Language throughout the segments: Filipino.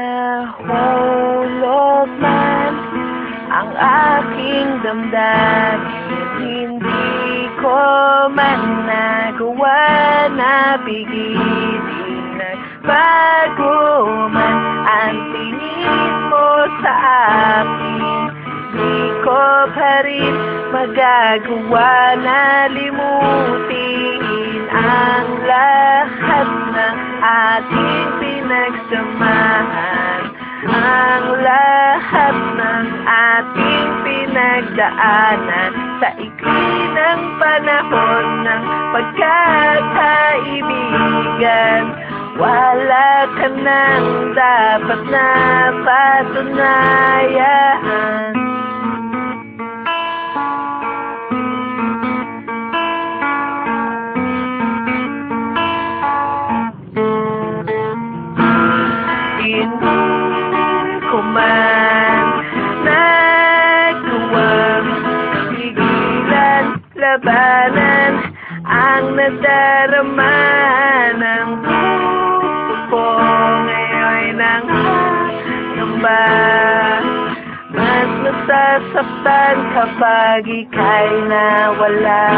Nahulog man ang aking damdamin, hindi ko man nagawa na pigilin. Nagbago man ang tingin mo sa akin, di ko pa rin magagawa na limutin ang lahat ng ating pinagsamahan, ang lahat ng ating pinagdaanan sa ikli ng panahon ng pagkakaibigan. Wala ka nang dapat na patunayan. Hindi ko man nagawang pigilan, labanan ang nadarama ng puso ko. Ngayon ang hangamba, mas masasaktan kapag ika'y nawala.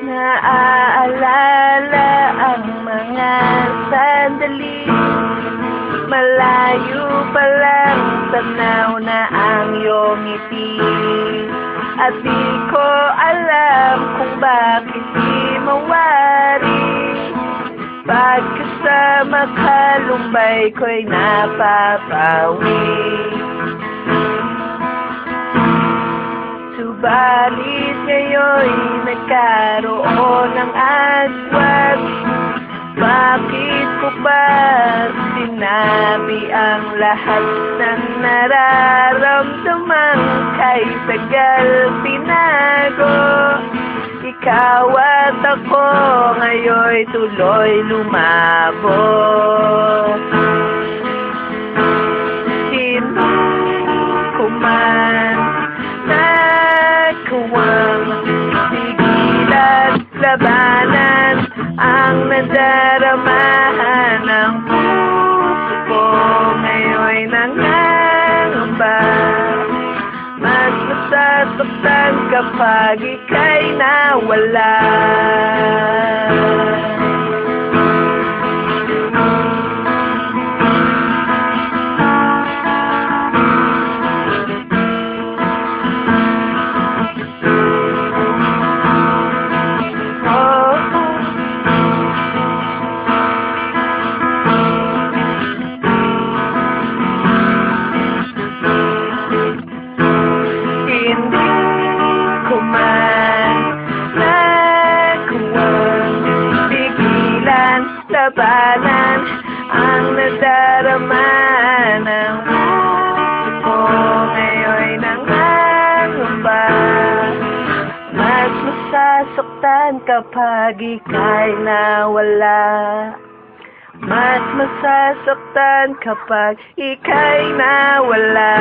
Naaalala ang mga sandali, malayo pa lang tanaw na ang iyong ngiti. At di ko alam kung bakit di mawari, pagkasama ka lumbay ko'y napapawi. Subalit ngayon'y nagkaroon ng agwat. Bakit ko ba sinabi ang lahat ng nararamdaman kay tagal pinago? Ikaw at ako ngayon'y tuloy lumabo. Hindi ko man nagawang pigilan, labanan ang nadaramahan ng puso ko. Ngayon'y nangangamba, mas masasaktan kapag ika'y nawala. Labanan ang nadarama ng puso ko. Ngayon'y nangangamba, mas masasaktan kapag ika'y nawala. Mas masasaktan kapag ika'y nawala.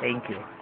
Thank you.